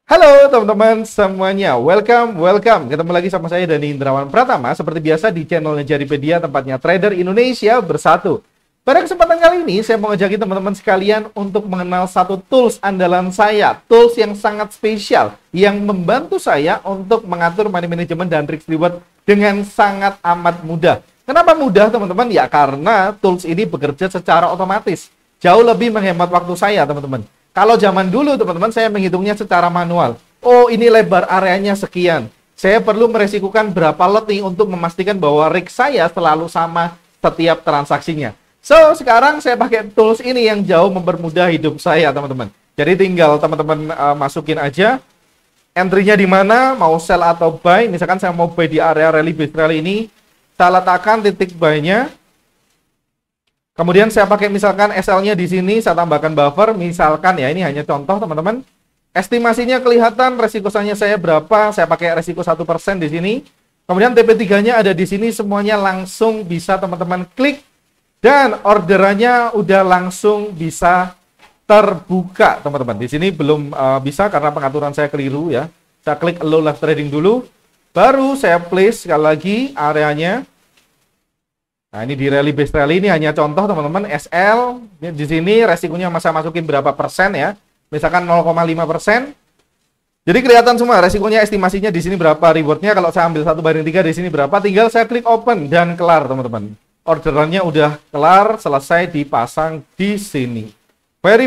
Halo teman-teman semuanya, welcome. Ketemu lagi sama saya Dani Indrawan Pratama. Seperti biasa di channelnya Jaripedia, tempatnya trader Indonesia bersatu. Pada kesempatan kali ini, saya mau ngajakin teman-teman sekalian untuk mengenal satu tools andalan saya. Tools yang sangat spesial, yang membantu saya untuk mengatur money management dan risk reward dengan sangat amat mudah. Kenapa mudah teman-teman? Ya karena tools ini bekerja secara otomatis. Jauh lebih menghemat waktu saya teman-teman. Kalau zaman dulu teman-teman saya menghitungnya secara manual. Oh ini lebar areanya sekian. Saya perlu meresikukan berapa lot nih untuk memastikan bahwa risk saya selalu sama setiap transaksinya. So sekarang saya pakai tools ini yang jauh mempermudah hidup saya teman-teman. Jadi tinggal teman-teman masukin aja entry-nya di mana, mau sell atau buy. Misalkan saya mau buy di area rally base rally ini, saya letakkan titik buy-nya. Kemudian saya pakai misalkan SL-nya di sini, saya tambahkan buffer, misalkan ya ini hanya contoh teman-teman. Estimasinya kelihatan, resiko saya berapa, saya pakai resiko 1% di sini. Kemudian TP3-nya ada di sini, semuanya langsung bisa teman-teman klik. Dan orderannya udah langsung bisa terbuka teman-teman. Di sini belum bisa karena pengaturan saya keliru ya. Saya klik allow live trading dulu. Baru saya place sekali lagi areanya. Nah, ini di rally base rally ini hanya contoh teman-teman SL. Di sini resikonya saya masukin berapa persen ya. Misalkan 0,5%. Jadi kelihatan semua resikonya, estimasinya di sini berapa, rewardnya kalau saya ambil 1/3 di sini berapa. Tinggal saya klik open dan kelar teman-teman. Orderannya udah kelar, selesai dipasang di sini. Very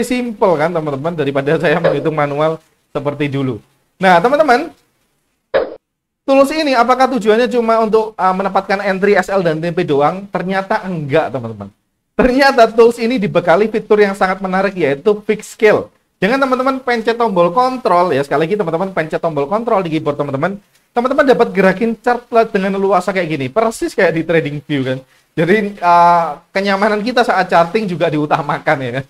simple kan teman-teman, daripada saya menghitung manual seperti dulu. Nah teman-teman, tools ini apakah tujuannya cuma untuk menempatkan entry SL dan TP doang? Ternyata enggak teman-teman. Ternyata tools ini dibekali fitur yang sangat menarik, yaitu fix scale. Jangan teman-teman pencet tombol kontrol ya, sekali lagi teman-teman pencet tombol kontrol di keyboard teman-teman. Teman-teman dapat gerakin chart dengan leluasa kayak gini, persis kayak di TradingView kan. Jadi kenyamanan kita saat charting juga diutamakan ya kan.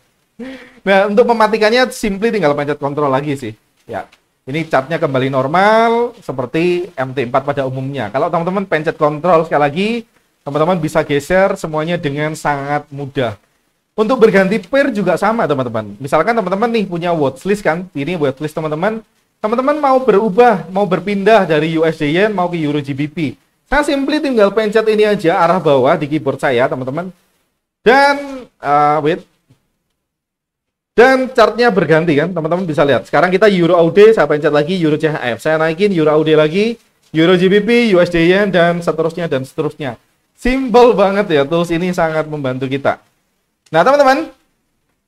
Nah untuk mematikannya simply tinggal pencet kontrol lagi sih. Ya, ini chartnya kembali normal seperti MT4 pada umumnya. Kalau teman-teman pencet kontrol sekali lagi, teman-teman bisa geser semuanya dengan sangat mudah. Untuk berganti pair juga sama teman-teman. Misalkan teman-teman nih punya watchlist kan, ini watchlist teman-teman. Teman-teman mau berubah, mau berpindah dari USD Yen mau ke Euro GBP. Saya simply tinggal pencet ini aja arah bawah di keyboard saya, teman-teman. Dan Dan chartnya berganti kan, teman-teman bisa lihat. Sekarang kita Euro AUD, saya pencet lagi Euro CHF. Saya naikin Euro AUD lagi, Euro GBP, USD Yen dan seterusnya. Simple banget ya, tools ini sangat membantu kita. Nah, teman-teman,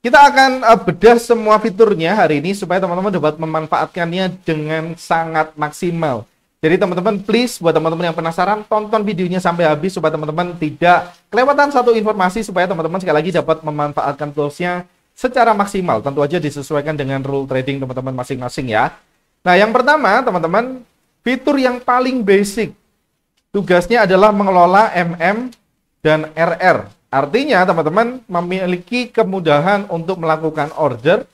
kita akan bedah semua fiturnya hari ini supaya teman-teman dapat memanfaatkannya dengan sangat maksimal. Jadi teman-teman please buat teman-teman yang penasaran tonton videonya sampai habis supaya teman-teman tidak kelewatan satu informasi, supaya teman-teman sekali lagi dapat memanfaatkan toolsnya secara maksimal. Tentu aja disesuaikan dengan rule trading teman-teman masing-masing ya. Nah yang pertama teman-teman, fitur yang paling basic. Tugasnya adalah mengelola MM dan RR. Artinya teman-teman memiliki kemudahan untuk melakukan order.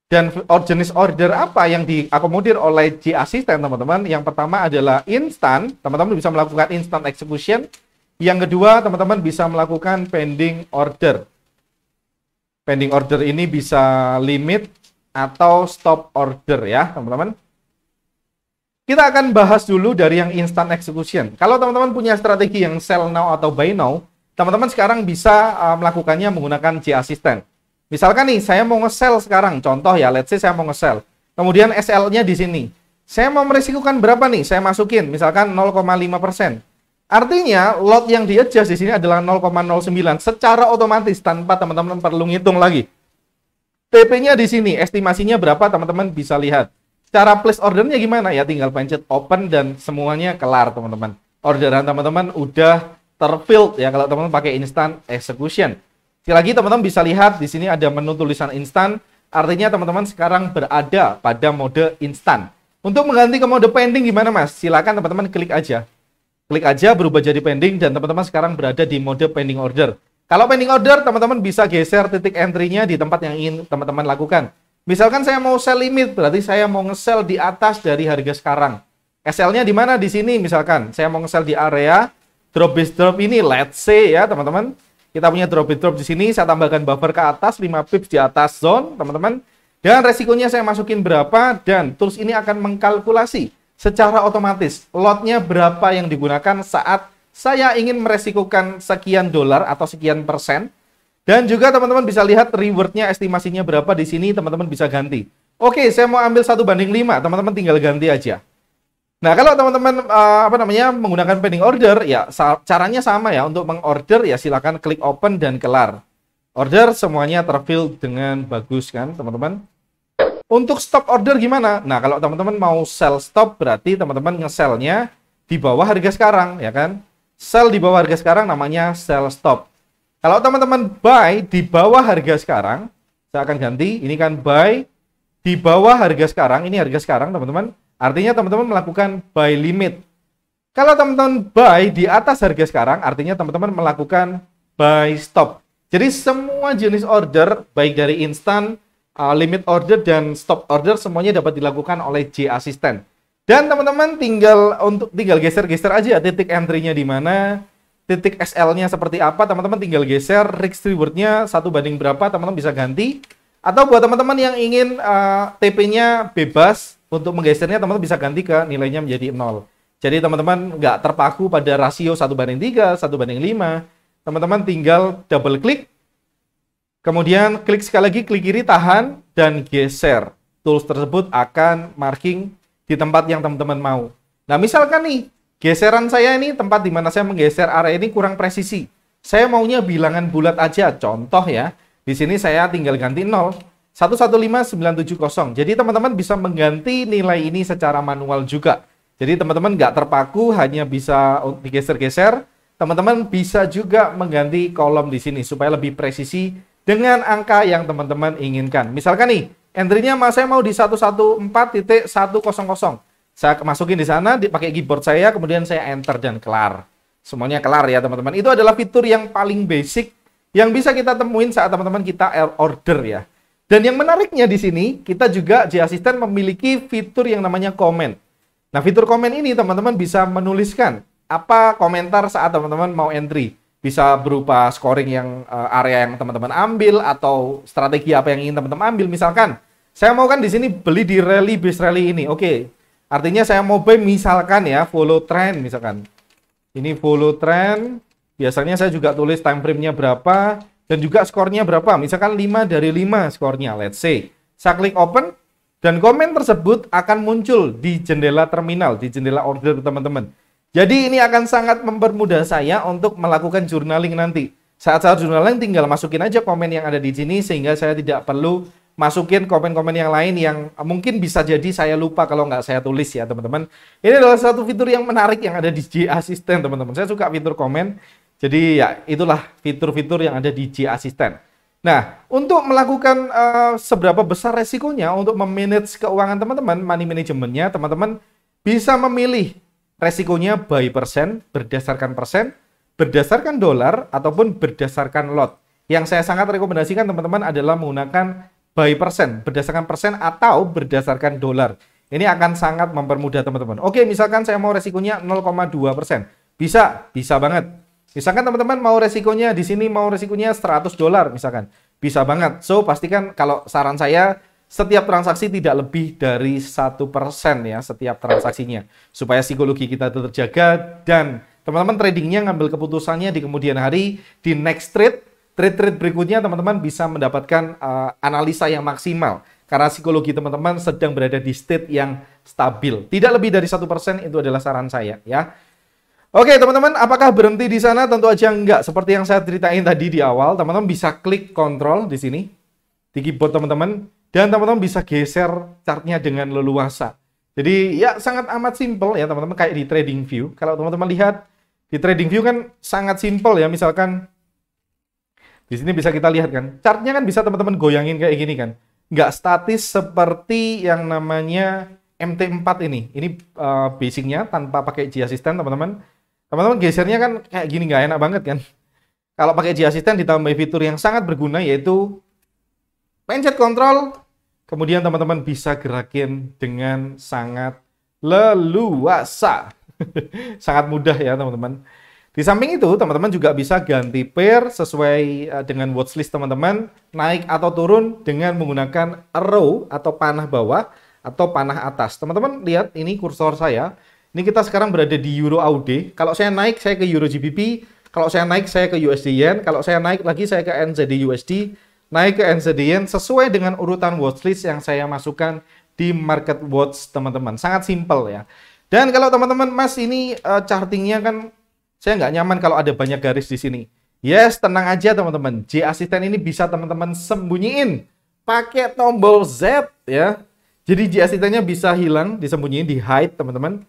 Dan jenis order apa yang diakomodir oleh J Assistant teman-teman? Yang pertama adalah instant. Teman-teman bisa melakukan instant execution. Yang kedua teman-teman bisa melakukan pending order. Pending order ini bisa limit atau stop order ya teman-teman. Kita akan bahas dulu dari yang instant execution. Kalau teman-teman punya strategi yang sell now atau buy now, teman-teman sekarang bisa melakukannya menggunakan J Assistant. Misalkan nih, saya mau nge-sell sekarang, contoh ya, let's say saya mau nge-sell. Kemudian SL-nya di sini. Saya mau meresikukan berapa nih? Saya masukin, misalkan 0,5%. Artinya, lot yang di-adjust di sini adalah 0,09 secara otomatis tanpa teman-teman perlu ngitung lagi. TP-nya di sini, estimasinya berapa teman-teman bisa lihat. Cara place ordernya gimana ya? Tinggal pencet open dan semuanya kelar teman-teman. Orderan teman-teman udah terfilled ya kalau teman-teman pakai instant execution. Sekali lagi teman-teman bisa lihat di sini ada menu tulisan instant. Artinya teman-teman sekarang berada pada mode instant. Untuk mengganti ke mode pending gimana mas? Silakan teman-teman klik aja. Klik aja berubah jadi pending dan teman-teman sekarang berada di mode pending order. Kalau pending order teman-teman bisa geser titik entry-nya di tempat yang ingin teman-teman lakukan. Misalkan saya mau sell limit, berarti saya mau nge-sell di atas dari harga sekarang. SL-nya di mana? Di sini misalkan. Saya mau nge-sell di area drop base drop ini, let's say ya teman-teman. Kita punya drop base drop di sini, saya tambahkan buffer ke atas 5 pips di atas zone, teman-teman. Dan resikonya saya masukin berapa, dan tools ini akan mengkalkulasi secara otomatis lotnya berapa yang digunakan saat saya ingin meresikokan sekian dolar atau sekian persen. Dan juga teman-teman bisa lihat rewardnya, estimasinya berapa di sini, teman-teman bisa ganti. Oke, saya mau ambil 1:5, teman-teman tinggal ganti aja. Nah, kalau teman-teman menggunakan pending order, ya caranya sama ya. Untuk mengorder ya silakan klik open dan kelar. Order semuanya terfill dengan bagus kan, teman-teman. Untuk stop order gimana? Nah, kalau teman-teman mau sell stop, berarti teman-teman nge-sell-nya di bawah harga sekarang, ya kan? Sell di bawah harga sekarang namanya sell stop. Kalau teman-teman buy di bawah harga sekarang, saya akan ganti. Ini kan buy di bawah harga sekarang, ini harga sekarang, teman-teman. Artinya teman-teman melakukan buy limit. Kalau teman-teman buy di atas harga sekarang, artinya teman-teman melakukan buy stop. Jadi semua jenis order, baik dari instan, limit order, dan stop order, semuanya dapat dilakukan oleh J Assistant. Dan teman-teman tinggal geser-geser aja titik entry-nya di mana, titik SL-nya seperti apa, teman-teman tinggal geser, risk reward-nya 1 banding berapa, teman-teman bisa ganti. Atau buat teman-teman yang ingin TP-nya bebas, untuk menggesernya teman-teman bisa ganti ke nilainya menjadi 0. Jadi teman-teman nggak terpaku pada rasio 1:3, 1:5. Teman-teman tinggal double klik, kemudian klik sekali lagi, klik kiri, tahan, dan geser. Tools tersebut akan marking di tempat yang teman-teman mau. Nah, misalkan nih, geseran saya ini tempat di mana saya menggeser area ini kurang presisi. Saya maunya bilangan bulat aja, contoh ya. Di sini saya tinggal ganti 0. 115,970. Jadi teman-teman bisa mengganti nilai ini secara manual juga. Jadi teman-teman nggak terpaku hanya bisa digeser-geser. Teman-teman bisa juga mengganti kolom di sini supaya lebih presisi dengan angka yang teman-teman inginkan. Misalkan nih, entry-nya saya mau di 114.100. Saya masukin di sana, pakai keyboard saya, kemudian saya enter dan kelar. Semuanya kelar ya teman-teman. Itu adalah fitur yang paling basic yang bisa kita temuin saat teman-teman kita order ya. Dan yang menariknya di sini, kita juga J Assistant memiliki fitur yang namanya komen. Nah, fitur komen ini teman-teman bisa menuliskan apa komentar saat teman-teman mau entry. Bisa berupa scoring yang area yang teman-teman ambil, atau strategi apa yang ingin teman-teman ambil. Misalkan, saya mau kan di sini beli di rally base rally ini. Oke, artinya saya mau buy misalkan ya, follow trend misalkan. Ini follow trend, biasanya saya juga tulis time frame-nya berapa, dan juga skornya berapa, misalkan 5 dari 5 skornya, let's say. Saya klik open, dan komen tersebut akan muncul di jendela terminal, di jendela order teman-teman. Jadi ini akan sangat mempermudah saya untuk melakukan journaling nanti. Saat saya journaling tinggal masukin aja komen yang ada di sini, sehingga saya tidak perlu masukin komen-komen yang lain yang mungkin bisa jadi saya lupa kalau nggak saya tulis ya teman-teman. Ini adalah satu fitur yang menarik yang ada di J Assistant teman-teman. Saya suka fitur komen. Jadi ya itulah fitur-fitur yang ada di J Assistant. Nah, untuk melakukan seberapa besar resikonya untuk memanage keuangan teman-teman, money managementnya, teman-teman bisa memilih resikonya by persen, berdasarkan dolar, ataupun berdasarkan lot. Yang saya sangat rekomendasikan teman-teman adalah menggunakan by persen, berdasarkan persen atau berdasarkan dolar. Ini akan sangat mempermudah teman-teman. Oke, misalkan saya mau resikonya 0,2%. Bisa banget. Misalkan teman-teman mau resikonya di sini mau resikonya $100 misalkan. Bisa banget. So, pastikan kalau saran saya setiap transaksi tidak lebih dari 1% ya setiap transaksinya. Supaya psikologi kita terjaga dan teman-teman tradingnya ngambil keputusannya di kemudian hari, di next trade berikutnya teman-teman bisa mendapatkan analisa yang maksimal. Karena psikologi teman-teman sedang berada di state yang stabil. Tidak lebih dari 1% itu adalah saran saya ya. Oke teman-teman, apakah berhenti di sana? Tentu aja enggak. Seperti yang saya ceritain tadi di awal, teman-teman bisa klik kontrol di sini di keyboard teman-teman, dan teman-teman bisa geser chartnya dengan leluasa. Jadi ya sangat amat simple ya teman-teman, kayak di trading view. Kalau teman-teman lihat di trading view kan sangat simple ya. Misalkan di sini bisa kita lihat kan, chartnya kan bisa teman-teman goyangin kayak gini kan, nggak statis seperti yang namanya MT4 ini. Ini basicnya tanpa pakai J Assistant teman-teman. Teman-teman gesernya kan kayak gini, nggak enak banget kan. Kalau pakai J Assistant ditambah fitur yang sangat berguna yaitu pencet kontrol, kemudian teman-teman bisa gerakin dengan sangat leluasa. Sangat mudah ya teman-teman. Di samping itu, teman-teman juga bisa ganti pair sesuai dengan watchlist teman-teman, naik atau turun dengan menggunakan arrow atau panah bawah atau panah atas. Teman-teman lihat ini kursor saya. Ini kita sekarang berada di Euro AUD. Kalau saya naik, saya ke Euro GBP. Kalau saya naik, saya ke USD Yen. Kalau saya naik lagi, saya ke NZD USD. Naik ke NZD Yen sesuai dengan urutan watchlist yang saya masukkan di Market Watch, teman-teman. Sangat simpel ya. Dan kalau teman-teman, Mas, ini chartingnya kan saya nggak nyaman kalau ada banyak garis di sini. Yes, tenang aja teman-teman. J Assistant ini bisa teman-teman sembunyiin pakai tombol Z ya. Jadi J Assistant-nya bisa hilang, disembunyiin di hide teman-teman.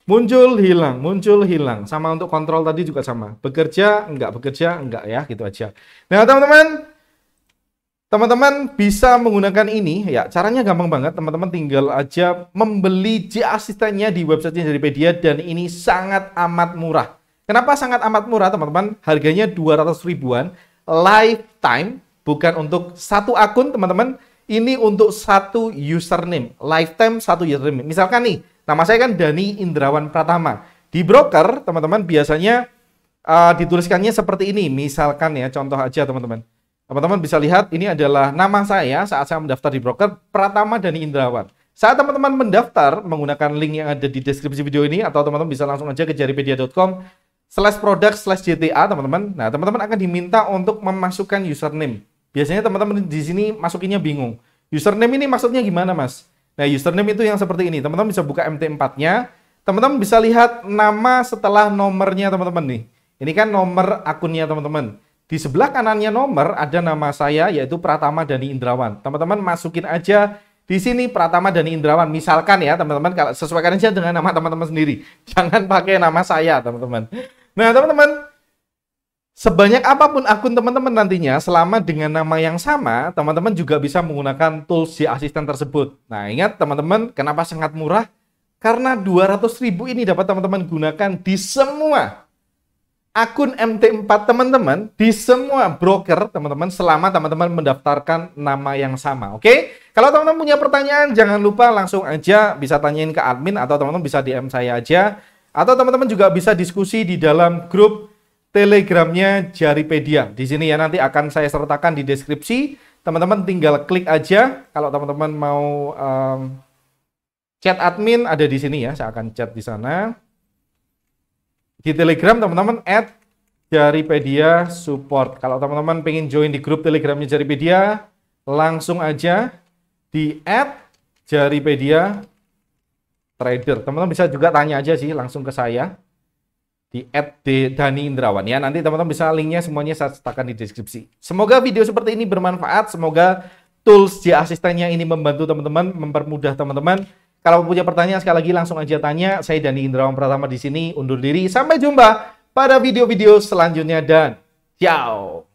Muncul, hilang. Sama untuk kontrol tadi juga sama. Bekerja, enggak ya, gitu aja. Nah, teman-teman bisa menggunakan ini ya. Caranya gampang banget. Teman-teman tinggal aja membeli J Assistant-nya di websitenya Jaripedia dan ini sangat amat murah. Kenapa sangat amat murah, teman-teman? Harganya 200 ribuan, lifetime, bukan untuk satu akun, teman-teman. Ini untuk satu username, lifetime satu username. Misalkan nih, nama saya kan Dani Indrawan Pratama. Di broker, teman-teman, biasanya dituliskannya seperti ini. Misalkan ya, contoh aja, teman-teman. Teman-teman bisa lihat, ini adalah nama saya saat saya mendaftar di broker, Pratama Dani Indrawan. Saat teman-teman mendaftar menggunakan link yang ada di deskripsi video ini, atau teman-teman bisa langsung aja ke jaripedia.com/product/JTA, teman-teman. Nah, teman-teman akan diminta untuk memasukkan username. Biasanya teman-teman di sini masukinnya bingung. Username ini maksudnya gimana, Mas? Nah, username itu yang seperti ini. Teman-teman bisa buka MT4-nya. Teman-teman bisa lihat nama setelah nomornya, teman-teman nih. Ini kan nomor akunnya, teman-teman. Di sebelah kanannya nomor ada nama saya, yaitu Pratama Dani Indrawan. Teman-teman masukin aja di sini Pratama Dani Indrawan. Misalkan ya, teman-teman, kalau sesuaikan aja dengan nama teman-teman sendiri. Jangan pakai nama saya, teman-teman. Nah, teman-teman, sebanyak apapun akun teman-teman nantinya, selama dengan nama yang sama, teman-teman juga bisa menggunakan tools J Assistant tersebut. Nah, ingat teman-teman, kenapa sangat murah? Karena 200 ribu ini dapat teman-teman gunakan di semua akun MT4 teman-teman, di semua broker teman-teman, selama teman-teman mendaftarkan nama yang sama. Oke? Kalau teman-teman punya pertanyaan, jangan lupa langsung aja bisa tanyain ke admin, atau teman-teman bisa DM saya aja. Atau teman-teman juga bisa diskusi di dalam grup Telegramnya Jaripedia. Di sini ya, nanti akan saya sertakan di deskripsi. Teman-teman tinggal klik aja. Kalau teman-teman mau chat admin, ada di sini ya. Saya akan chat di sana. Di Telegram teman-teman @Jaripedia support. Kalau teman-teman pengen join di grup Telegramnya Jaripedia, langsung aja di @Jaripedia Trader. Teman-teman bisa juga tanya aja sih langsung ke saya di @Dani Indrawan ya. Nanti teman-teman bisa linknya semuanya saya sertakan di deskripsi. Semoga video seperti ini bermanfaat. Semoga tools J Assistant-nya ini membantu teman-teman, mempermudah teman-teman. Kalau punya pertanyaan sekali lagi langsung aja tanya. Saya Dani Indrawan Pratama di sini undur diri. Sampai jumpa pada video-video selanjutnya dan ciao.